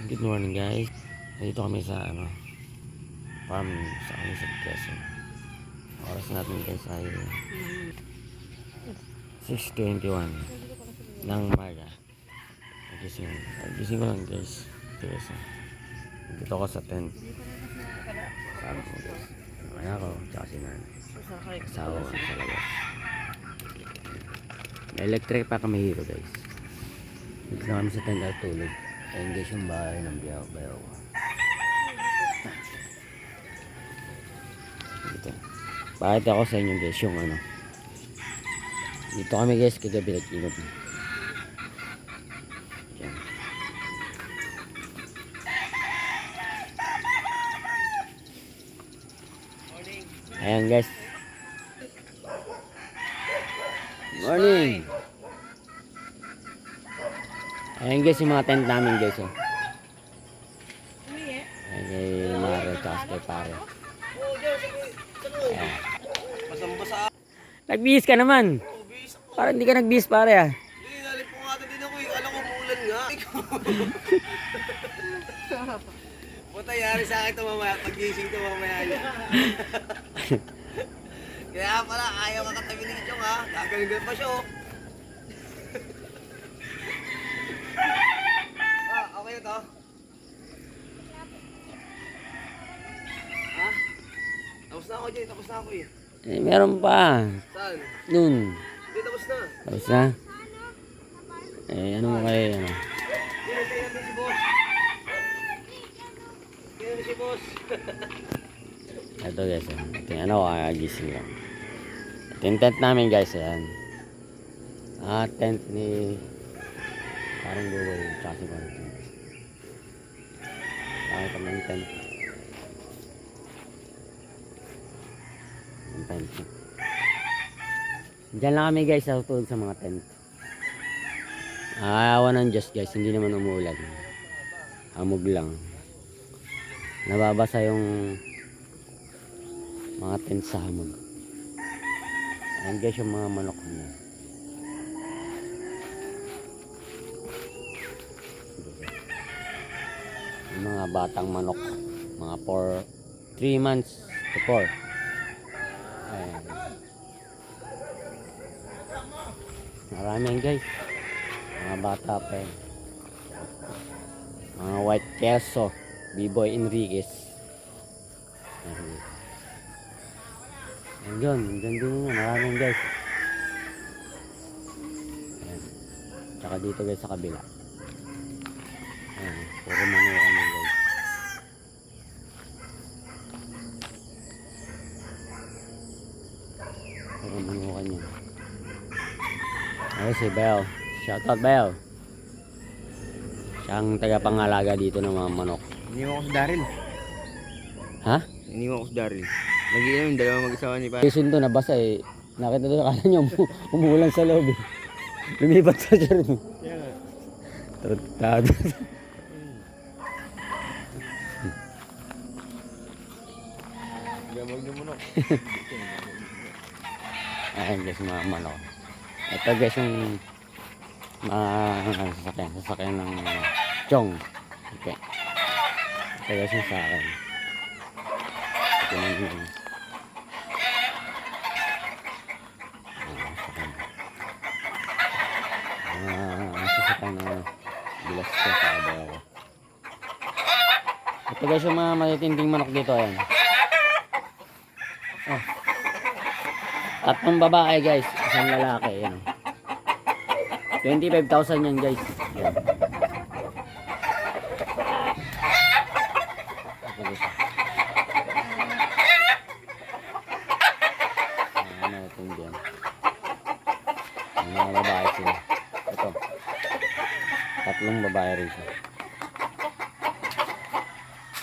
Good morning guys. Dito kami sa farm sa kami sa Quezon. Oras natin guys ay 6:21 ng umaga. Gising ko lang guys. Dito ako sa tent. Sabi ko guys. Kaya ako, tsaka si nanay. Asawa ko sa labas. May electric pa kami dito guys. Dito na kami sa tent at tulog. Ayun guys yung bahay ng bayaw ko. Dito. Bakit ako sa inyo guys yung dito kami guys kagabi nag-inop. Yan. Ayan guys. Morning. Ayan guys yung mga tent namin guys oh. Ayan kay Mare tsaka kay Pare. Ayan. Nagbihis ka naman. Parang hindi ka nagbihis pare ah. Hindi, nalipungatan din ako eh. Alam ko umulan nga. Puta, yari sa akin ito mamaya. Pag-gising ito mamaya niya. Kaya pala, ayaw ka katabi ni Chong ha. Gagaling pa siya oh. Okay na to? Ha? Tapos na ako dyan, tapos na ako eh. Eh, meron pa. Saan? Noon. Hindi, tapos na. Tapos na. Eh, ano mo kayo Yan, si boss. Yan si boss. Ito guys. Ito yung kakagising lang. Ito yung tent namin guys. Ayan. Tent ni parang buhay. Tsaka si Martin. Bakit kami yung tent. Yung tent. Diyan lang kami guys. Tutulog sa mga tent. Ayawa ng Diyos guys. Hindi naman umuulan. Hamog lang. Nababasa yung mga tent sa hamog. Ayan guys yung mga manok niya. Yung mga batang manok. Mga 3 months to 4. Ayan. Marami yan guys. Mga bata pa yan. Mga white queso. B-boy Enriquez. Ayan. Diyan din yan. Maraming guys. Ayan. Tsaka dito guys sa kabila. Ayan. Puro manukan yan guys. Puro manukan yan. Ayun si Bel. Shoutout Bel. Siya ang tagapangalaga dito ng mga manok. Iniwan ko si Daryl. Ha? Iniwan ko si Daryl. Nag-iinom yung dalawang mag-asawa ni Pare. Sundo nabasa eh. Nakita doon akala niya umuulan sa loob eh. Lumipat sa shirt mo. Yeah. Tartado. Gamag na manok. Ayan guys mga manok. Ito guys yung sasakyan ng Chong. Okay. Ito guys yung sa akin. Ito yung sasakyan ng bilas ko sa kabayo. Ito guys yung mga matitinding manok dito. Ayan. Oh. 3 babae guys, 1 lalaki. Ayan. 25,000 yan guys. Ayan. Ano natin dyan. Mga babae sila. Ito. 3 babae rin siya.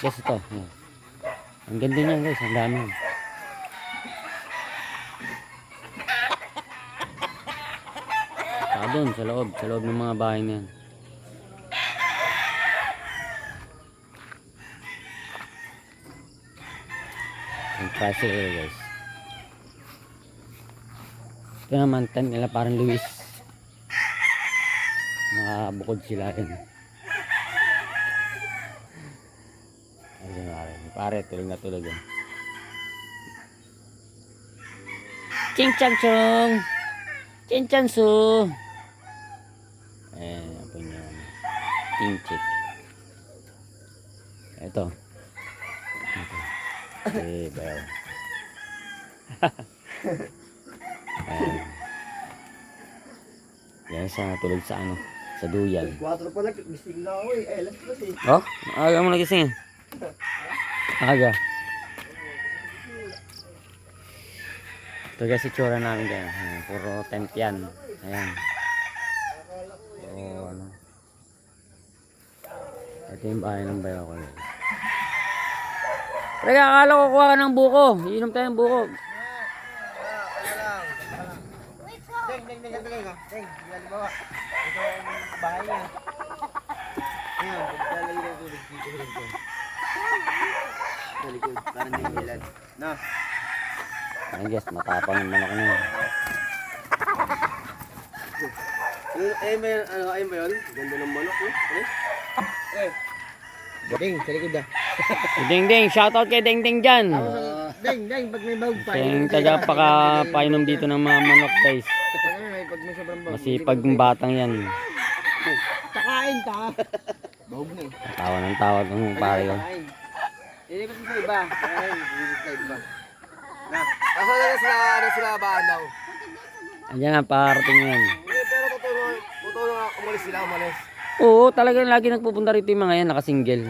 Guys ito. Ayan. Ang ganda niyan guys. Ang dami. Doon sa loob ng mga bahay na yan. Ang tricycle guys. Ito naman tent nila parang Luis. Nakabukod sila rin. Ayun pare. Pare, tulog na tulog yan. Ching chang chung! Ching chang su! Apo niya. Ting chick. Ito. Bayaw. Ayan. Yan siya tulog sa ano, sa duyan. 4 pala, gising na ako eh. Alas pa eh. Oh, aga mo nagising. Aga. Ito guys, itsura namin dyan. Puro tent yan. Ayan. So, ano. Ito yung bahay ng bayaw ko. Pre, akala ko kuha ka ng buko. Iinom tayo ng buko. Deng, deng, halimbawa. Ito ang bahay niya. Ayan, paglalagay ng tubig dito rin ko. Sa likod, parang hindi ilan. Na. Ayan guys, matapang yung manok na yun. Ayun ba yun? Ganda ng manok, no? Deng, sa likod ah. Ding ding, shoutout kay Ding Ding dyan. Deng, pag may bawag pa. Yung tagapakapainom dito ng mga manok guys. Pag may sobrang bawag. Masipag yung batang yan. Kakain ka. Bawag na eh. Tawa ng tawag ng pare ko. Ilipot mo sa iba. Ayun, ilipot sa iba. Na, kaso na sila baan daw. Andiyan na, parating yan. Pero totoo nga umalis sila, umalis. Oo, talagang lagi nagpupunta rito yung mga yan, nakasingle.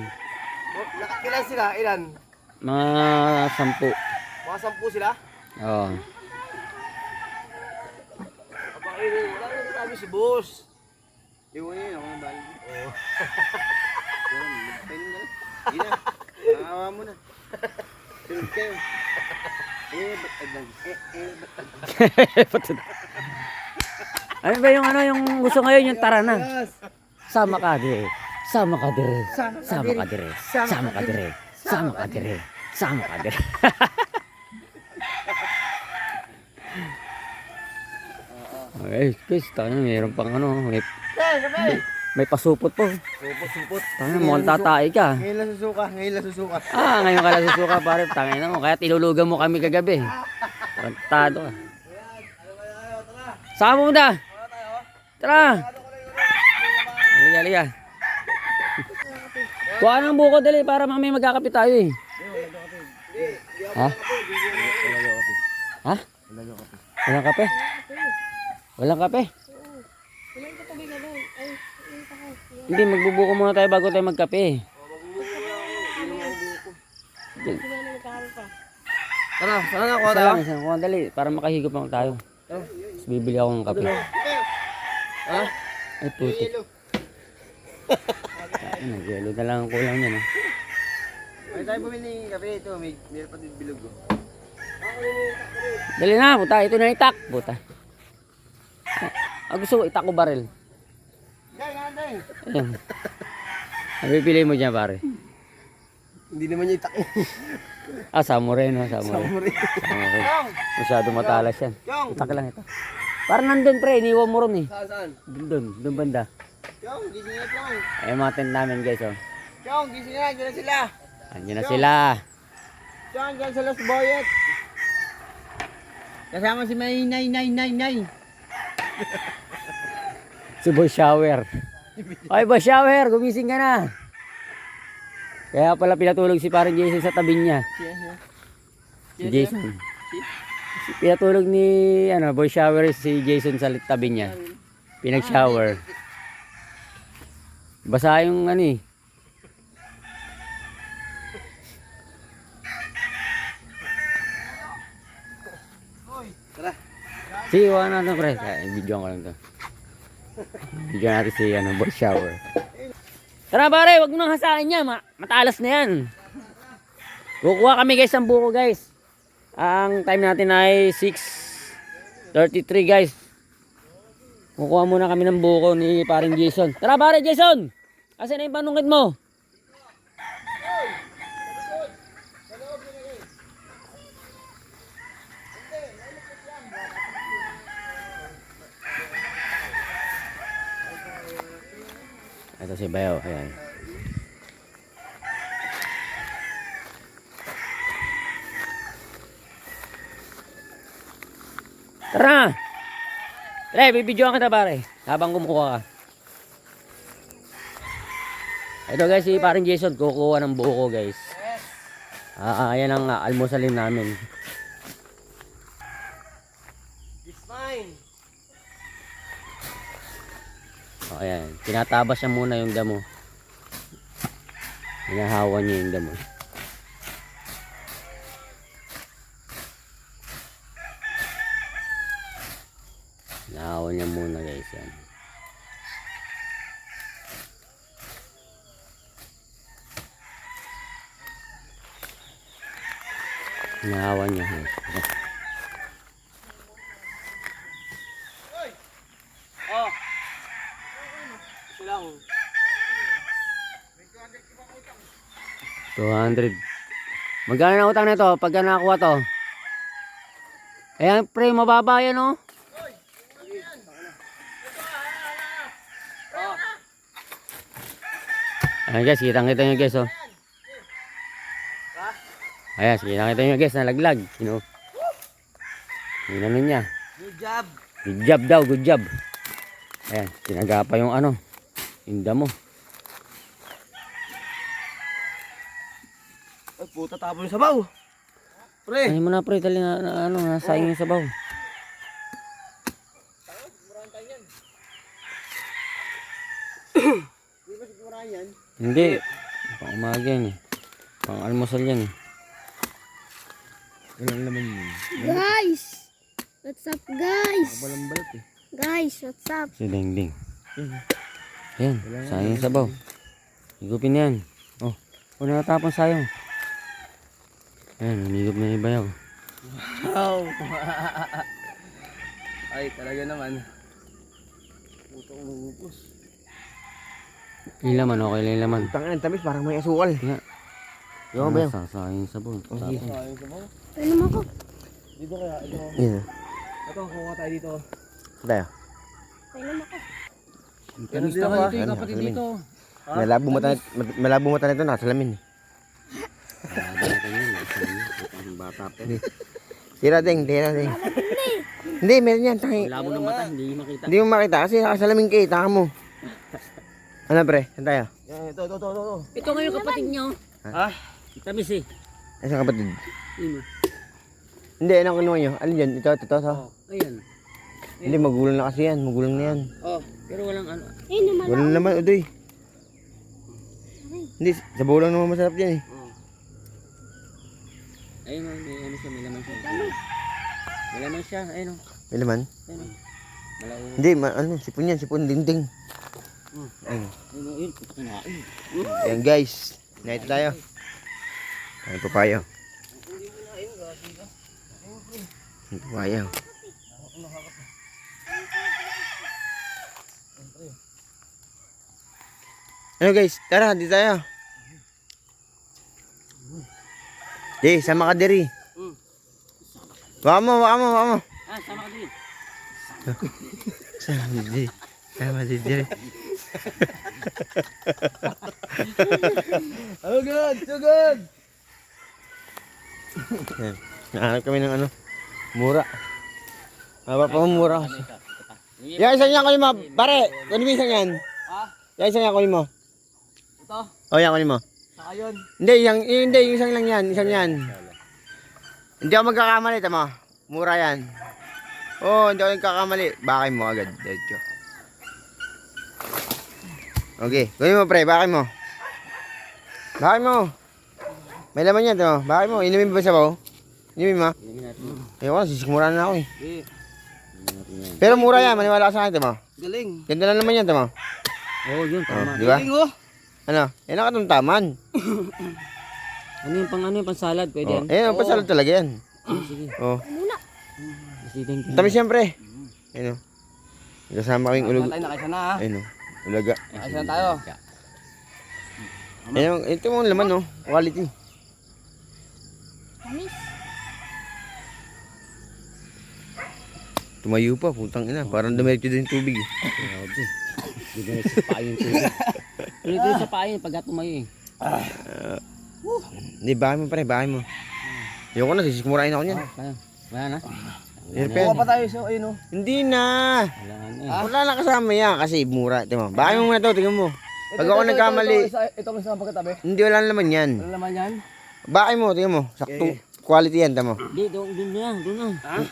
Ilan sila? Ilan? Mga 10. Mga 10 sila? Oo. Apakainin, wala na sabi si boss. Iwan niya, ako ng balik. Oo. Yun, magpainin na. Hindi na, nakawa mo na. Sunod kayo. Ano ba yung yung gusto ngayon, yung tara na. Sama ka dire. Sama ka dire. Sama ka dire. Sama ka dire. Sama ka dire. Sama ka dire. Okay, guys, tayo meron pang may pasupot po. Supot. Tayo mukhang tatay ka. Ngayon lang susuka. Ngayon ka lang susuka pare, tangin na mo. Kaya tinulugan mo kami kagabi. Tarantado ka. Sama mo na. Tara. Halika. Kuha ng buko dali para mamaya magkakape tayo eh. Ha? Ha? Walang kape? Walang kape? Hindi, magbubuko muna tayo bago tayo magkape. Tara, saan na kuha Isa tayo? lang, isang kuha dali para makahigop lang tayo. Tapos bibili ako ng kape. Ha? Ay, putik. Nag-yelo na lang ang kulang niya, no? May tayo bumili ng kape ito, may pa din bilog. Dali na, puta. Ito na itak. Puta. Gusto ko itak ko baril. Ayan. Napipili mo dyan, pare. Hindi naman niya itak. Samurai, no? Samurai. Masyado matalas yan. Itak lang ito. Parang nandun, pre. Iniwan mo ron, eh. Saan? Doon banda. Chong, gising na Chong. Ay, mga tent namin, guys, oh. Chong, gising na, dyan na sila. Andiyan na sila. Chong, dyan sa Los Boyet. Kasama si May Nay. Si Boy Shower. Ay, Boy Shower, gumising ka na. Kaya pala pinatulog si parang Jason sa tabi niya. Si Jason. Pinatulog ni Boy Shower si Jason sa tabi niya. Pinag-shower. Basa yung eh. Tara. Sige, wala na ito, pre. Video ko lang ito. Video natin si Boy Shower. Tara, pare, wag mo nang hasain niya. Matalas na yan. Kukuha kami, guys, ng buko, guys. Ang time natin ay 6:33, guys. Kukuha muna kami ng buko ni paring Jason. Tara, pare, Jason! Asan na yung panungkit mo? Ito si Bayo, ayan. Tara! Tara, bibidyoan kita pare. Habang kumukuha ka. Ito guys, si parang Jason kukuha ng buko guys. Ayan ang almusalin namin. It's mine. Ayan, tinatabas niya muna yung damo. Hinahawan niya yung damo. Hinahawan niya muna guys yan. Hinahawan niya guys. Oh. Ito lang. 200. Magkano na utang nito pagka nakakuha to? Ayan pre, mababa yan oh. Ayan guys, kitang-kita nyo guys oh. Ayan, kitang-kita nyo guys, nalaglag. You know? Yun ano niya. Good job. Good job daw, good job. Ayan, tinaga pa yung ano, yung damo. Ay, puta tapon yung sabaw. Pre. Ay mo na pre, tali na ano, nasayang yung sabaw. Di ba sigurahan yan? Hindi, pang umaga yan eh. Pang almusal yan eh. Ilang naman yun. Guys! What's up, guys? Walang balat eh. Guys, what's up? Si Dingding. Ayan, sayang yung sabaw. Higupin yan. Oh, nakatapon sayang. Ayan, humigop na yung bayaw. Wow. Ay, talaga naman. Putong lupos. Yung laman, okay lang yung laman. Tangan, tamis parang may asukal. Kaya, Yo, bayaw. sayang yung sabaw. Sige. Tapon. Ano mo ko? Dito kaya, ito. Yeah. Ito, kuha tayo dito. Tayo. Ano mo ko? Kamusta dito ka ka? dito yung kapatid dito? Malabo mata nito, nakasalamin. Bata pa. Tira ding. Hindi, meron yan. Labo ng mata, hindi makita. Hindi mo makita kasi nakasalamin ka eh, taka mo. Ano pre, saan tayo? Ito. Ito ngayon kapatid nyo. Ha? Tamis eh. Ay, saan kapatid? Yun. Hindi, anong kinuha nyo? Alin yan? Ito. Ayan. Hindi, magulang na kasi yan. Magulang na yan. Oh, pero walang ano. Eh, naman. Walang naman, udoy. Hindi, sa lang naman masarap yan eh. Ayun, may ano siya, may laman siya. May laman siya, ayun o. May laman? Ayun o. Malao. Hindi, sipon yan, sipon, dingding. Ayun. Ayun o, yun, puto kinain. Ayan guys, naito tayo. Ay, papayo. Papayo. Ano guys, tara, di tayo. Sama ka diri. Baka mo. Ah, sama ka din. Sama diri. Oh good, so good. Nahanap kami ng ano, mura. Maba pa mura. Yan, isa niya kunin mo. Pare, kunin mo isang yan. Yan, isa niya kunin mo. Ito? O, yan kunin mo. Saka yun. Hindi, yung isang lang yan. Isang yan. Hindi ako magkakamali, tama. Mura yan. Oo, hindi ako nagkakamali. Bakay mo agad. Diretso. Okay, kunin mo pre, bakay mo. Bakay mo. May laman yan, tama. Bakay mo, inumin ba sa bawo? Inumin mo. Inumin natin. Ayoko, sisikmura na ako eh. Inumin natin yan. Pero mura yan, maniwala ka sa akin, tama. Galing. Ganda lang naman yan, tama. Oo, yun, tama. Di ba? Galing oh. Ano? Yan ang katamtaman. Ano yung pang salad? Pwede yan? Yan ang pasalad talaga yan. Sige. Oh. Muna. Sige. Tamis yan, pre. Ayun o. Kasama ko yung ulog. Tayo na na ha. Ayun o. Ulaga. Ayos na tayo. Ayun, ito mo laman o. Quality. Tamis. Tumayo pa, putang ina. Parang dumiretso din yung tubig eh. Grabe. Hindi na sa payo yung tubig. Pero ito sa payo pagka tumayo eh. Hindi, bakay mo pre, bakay mo. Ayoko na, sisikmurain ako niyan. Wala na. Kuha pa tayo siya, ayun o. Hindi na. Wala na eh. Wala na kasama yan kasi mura. Tingnan mo. Bakit mo muna to, tingnan mo. Pag ako nagkamali, Ito mo sa pagkatabi. hindi wala naman yan. Ano naman yan? Bakit mo, tingnan mo. Sakto quality yan, tama mo. Hindi, doon na, doon na.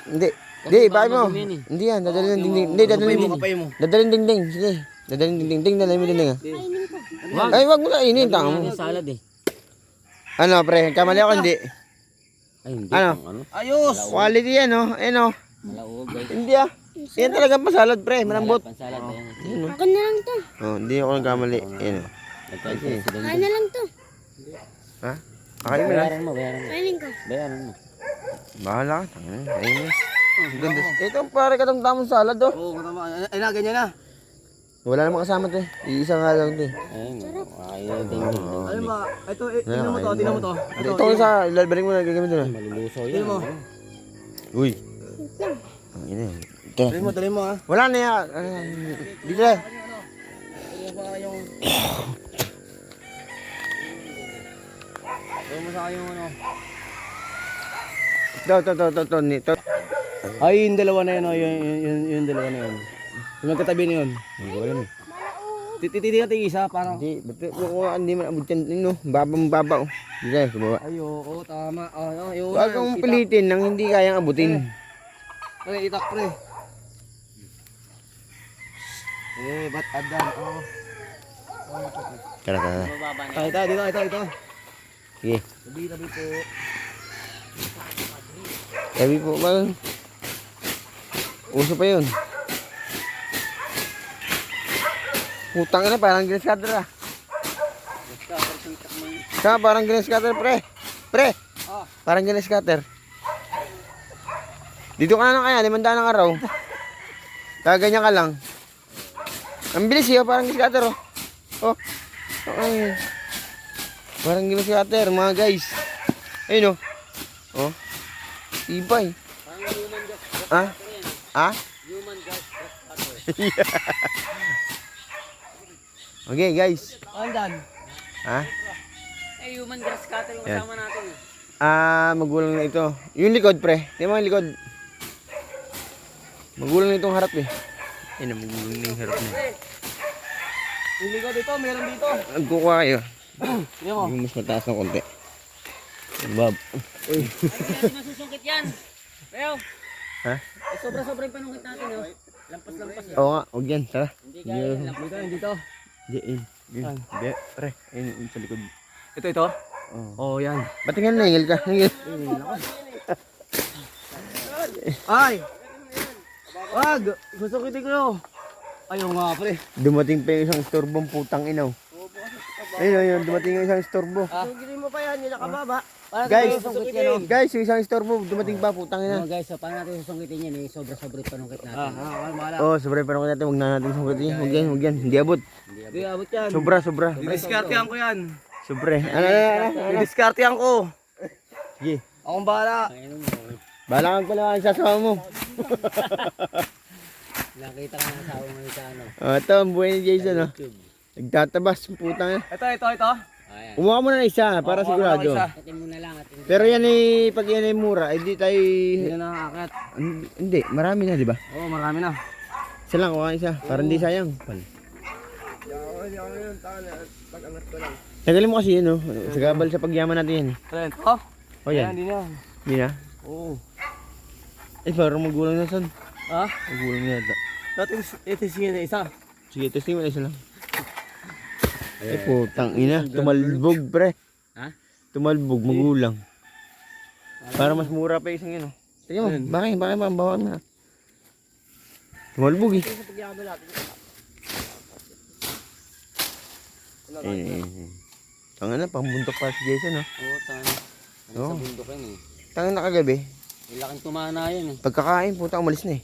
Hindi. Hindi, bakit mo? baka madumi yan Hindi yan, dadalhin ng dingding. Hindi, dadalhin ng dingding. Dadalhin ng dingding. Sige. Dadalhin ng dingding. Dadalhin mo dingding ah. Kainin ko. Ay, wag mo na inin. Tanga mo. Yung salad eh. Ano, pre? Kamali ako, hindi. Ay, hindi. Ano? Ano? Ayos! Quality yan, oh. Ayun, oh. Malaog guys. Hindi ah. Yan talaga pasalad, pre. Malambot. Pansalad na yan. Ako na lang to. Oh, hindi ako nagkamali. Ayun, oh. Nagkalit si Don. Kain na lang to. Ha? Akayin mo na. Bayaran mo, bayaran mo. Kainin ko. Bayaran mo. Bahala ka. Ayun, ayun. Ang ganda. Ito, pare katong tamang salad, oh. Oo, tama. Ay na, ganyan na. Wala namang kasama to eh. Iisa nga lang to eh. Ayun. Ay, ding ding. Ano ba? Ito, tingnan mo to, tingnan mo to. Ito sa ilalbaring mo na gagamit doon. Malulusaw Tingnan yan. mo. Uy. Wait lang. Ang ina. Ito. Dali mo ha. Wala na yan. Dito na. Tingnan mo yung... Tingnan mo sa akin yung ano. Ito. Ay, yung dalawa na yun, oh. Yung dalawa na yun. Yung magkatabi na yun. Hindi ko alam eh. Titi ka tingin isa, parang... Hindi, ba't hindi man abot yan, no? Baba, oh. Hindi tayo, sumawa. Ay, oo, tama. Ayun. Huwag kang pilitin nang hindi kayang abutin. Ay, itak pre. Ba't adan? Oo. Tara. Bababa na. Ito. Sige. Tabi po. Sabi po, bang. Uso pa yun. Putang na, parang grass cutter ah. Parang grass cutter, pre. Parang grass cutter. Dito ka na lang kaya, 500 ng araw. Kaganyan ka lang. Ang bilis yun, parang grass cutter oh. Oh. Ay. Parang grass cutter, mga guys. Ayun oh. Oh. Ibay. Ha? Ha? Human gas. Okay, guys. Andan. Ha? Eh, human grass cutter yung Yan. kasama natin eh. Magulang na ito. Yung likod, pre. Tingnan mo yung likod. Magulang na itong harap eh. Ayun, magulang na yung harap na. Yung likod dito, meron dito. Nagkukuha kayo. Tingnan mo. Yung mas mataas ng konti. Bob. Ay, hindi nasusungkit yan. Pero, Ha? sobra-sobra yung panungkit natin oh. Lampas-lampas eh. Oo nga, huwag yan. Tara. Hindi kaya lampas. Dito. Diyan. Hindi, pre. Ayun, yung sa likod. Ito. Oo. Oh, yan. Ba't nga nahingil ka? Nahingil. Ay! Wag! Gusto kitin ko. Ayaw nga, pre. Dumating pa yung isang storbong putang inaw. Ayun, dumating yung isang storbo. Sugilin mo pa yan, yung nakababa. Guys, yung isang storbo, dumating pa putang ina. Oh, guys, so paano natin susungkitin yan eh? Sobra-sobra yung panungkit natin. Mahala. Oh, sobra pa natin. Huwag na natin sungkitin. Huwag yan. Hindi abot. Hindi, abot yan. Sobra. Didiskartehan ko yan. Sobra. Ano? Didiskartehan ko. Sige. Akong bahala. Bahala kang pala ang sasawa mo. Nakita ka ng asawa mo sa ano. Ito, ang buhay ni Jason. Oh. YouTube. Nagtatabas, putang ina. Ito. Ayan. Kumuha mo na isa para sigurado. Atin mo na lang at hindi. Pero yan ay, pag yan ay mura, hindi tayo... Hindi na nakakit. Hindi, marami na, di ba? Oo, marami na. Isa lang, kuha isa. Para hindi sayang. Tagalin mo kasi yun, oh. Sagabal sa pagyaman natin yan. Trent. Oh? O yan. Hindi na. Hindi na. Oo. Eh, parang magulang na son. Ha? Magulang na yata. Dati ito sige na isa. Sige, testing mo na isa lang. Eh, putang ina. Tumalbog, pre. Ha? Tumalbog, magulang. Para mas mura pa isang yun, oh. Tingnan mo, bakit mabawaan na. Tumalbog, eh. Tanga na, pangbuntok pa si Jason, oh. Oo, tanga. Ano Oo. sa bundok yan eh. Tanga na kagabi. May laking tumana yan eh. Pagkakain, puta, umalis na eh.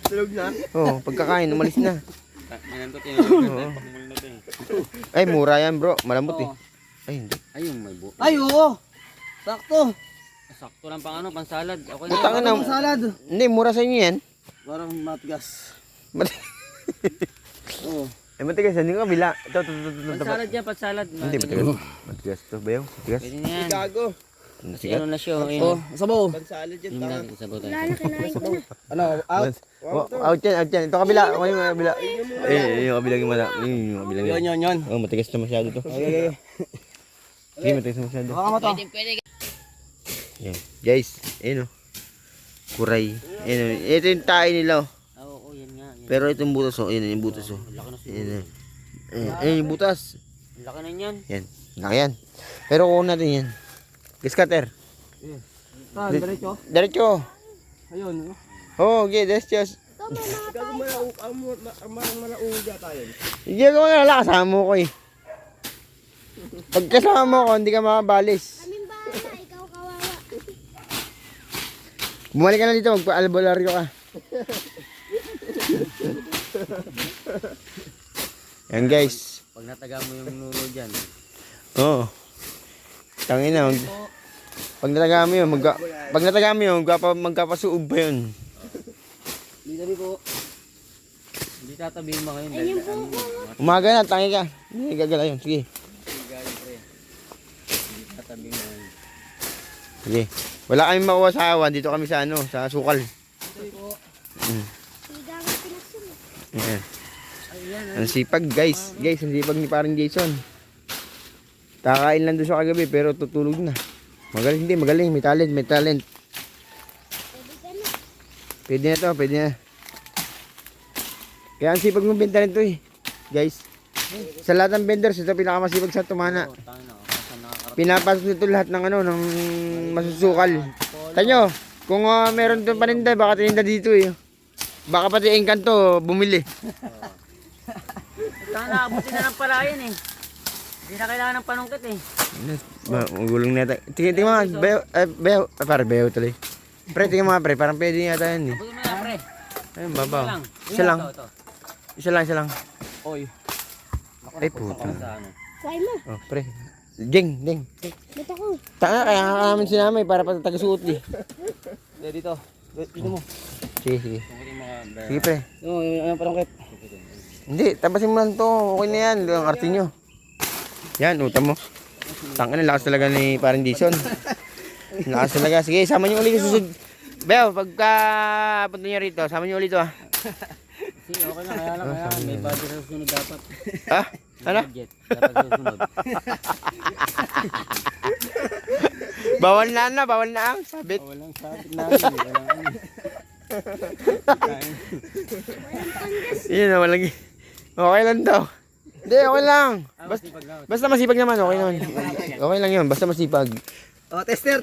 Tulog na. Oo, pagkakain, umalis na. May nanto tinulog. Pagmul na ito eh. Ay, mura yan, bro. Malambot, eh. Oo. Ay, hindi. Ayun, may buo. Ay, oo. Sakto. Sakto lang pang ano, pang salad. Okay Puta ka na. na. Salad. Hindi, mura sa inyo yan. Parang matigas. Mat- Oo. Ay, matigas. Hindi ko kabila. Ito. Pang salad yan, pang salad. Hindi, matigas. Matigas to, bayaw. Matigas. Pwede na yan. Gago. Kasi ano na siya. Oh, sabaw. Bansalad yan, Yung tanga. natin, sabaw tayo. Wala na, kinain ko na. Ano, out? Out yan, out yan. Ito kabila, ako yung kabila. Yung kabilang yung yung kabilang Yun. Oh, matigas na masyado to. Okay. Hindi, matigas na masyado. Baka mo to. Yan. Guys, ayun o. Kuray. Ayun o. Ito yung tae nila o. Oo, yan nga. Yan. Pero ito yung butas o. Ayun yung butas o. Laki na siguro. Ayun o. Ayun yung butas. Laki na yan. Yan. Laki yan. Pero kuha natin yan. Cutter. Saan, diretso? Diretso. Ayun. Oo, okay. Diretso. Ito, may mga Malauga tayo. Hindi ako wala. Kasama mo ko eh. Pag kasama mo ko, hindi ka makabalis. kaming bahala, ikaw kawawa. Bumalik ka na dito. Magpa-albularyo ka. Yan guys. Pag nataga mo yung nuno dyan. Oo. Tangin na. Pag nataga mo yun, magkapasuog pa yun. Hindi tabi po. Hindi tatabihin mo ngayon. Ayun po ko. Umaga na, tangi ka. Hindi gagala yun. Sige. Hindi tatabihin mo ngayon. Sige. Wala kami makuha sa awan. Dito kami sa ano, sa sukal. Higa nga pinaksin. Ayan. Ang sipag guys. Guys, ang sipag ni parang Jason. Kakain lang doon sa kagabi pero tutulog na. Magaling hindi, magaling. May talent, may talent. Pwede ka na. Pwede na. Kaya ang sipag ng benta nito eh. Guys. Sa lahat ng vendors, ito pinakamasipag sa tumana. Tangin na. Kasan nakakarating. Pinapasok nito lahat ng ano, ng masusukal. Tanyo, kung meron itong paninda, baka tininda dito eh. Baka pati Encanto bumili. Tangin na, abutin na ng palayan eh. Hindi na kailangan ng panungkit eh. Magulong na tayo. Tingnan mo, beho, pare, beho tuloy. Pre, tingnan mo nga pre, parang pwede nga tayo yun eh. Abutin mo na pre. Ayun, babaw. Lang. Isa lang. Ito. Isa lang. Oy. Ay, puta. Sa ano. Kain mo. Oh, pre. Ding. Dito ko. Tanga, kaya nga namin sinamay para patagasuot eh. Dito. Dito mo. Sige. Tungkulin mo ka. Sige pre. Yung parangkit. Hindi, tapasin mo lang to. Okay na yan. Ang arte nyo. Yan, utang mo. Tangin na, lakas talaga ni parang Jason. Lakas talaga. Sige, sama nyo ulit sa susunod. Beo, pagka punta nyo rito, sama nyo ulit to ah. Sige, okay lang. Kaya lang. May budget sa susunod dapat. Ha? Ano? Budget. Dapat sa susunod. Bawal na ang sabit. Walang sabit namin. Walang ano. Yun na, walang... Okay lang daw. Hindi, okay lang. Basta masipag naman, okay naman. Okay lang yun, basta masipag. Oh, tester.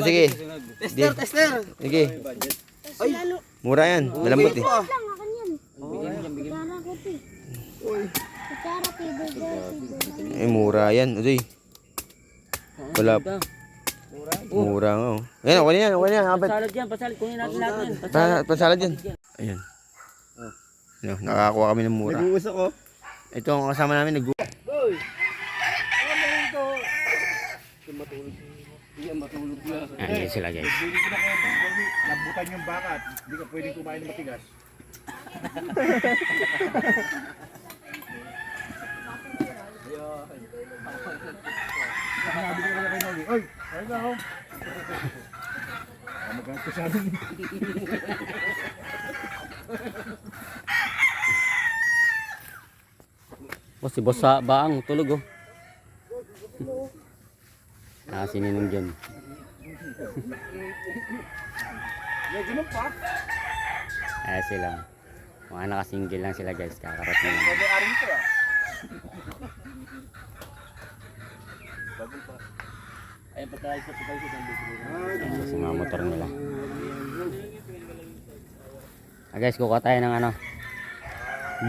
Sige. Tester. Sige. Ay, lalo. Mura yan, malambot eh. Lang, akan yan. Kutsara ko ito eh. Kutsara, table. Mura yan. Uy. Wala. Mura nga oh. Ayan, okay na yan. Pasalad yan. Pasalad. Kunin natin lahat yan. Pasalad yan. Ayan. Ano, nakakakuha kami ng mura. Nag-uusok ko. Ito ang kasama namin. Ayan sila guys. Lambutan yung bakat, hindi ka pwedeng kumain ng matigas. Sabi ko na kay Nogi, oy, ayun na ako. Magalit ko sa amin. Boss, si boss sa baang tulog oh. Nakasininong dyan. Ayan sila. Mga nakasingle lang sila guys. Kakarating lang. Ayan si mga motor nila. Guys, kukuha tayo ng ano,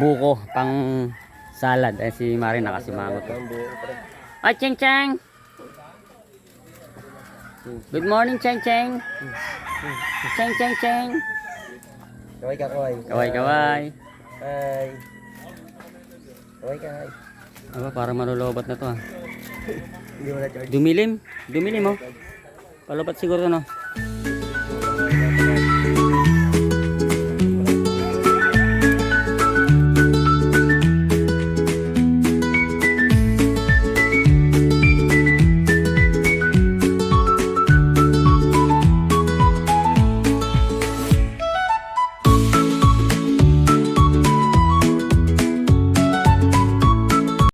buko pang salad. Ayan si Marin nakasimangot. Ay, Cheng Cheng! Good morning, Cheng Cheng! Cheng Cheng Cheng! Kaway ka, kaway. Kaway kaway! Hi. Kaway ka, hi. Aba, parang manulobat na to ah. Hindi mo na charge. Dumilim oh. Palubat siguro no.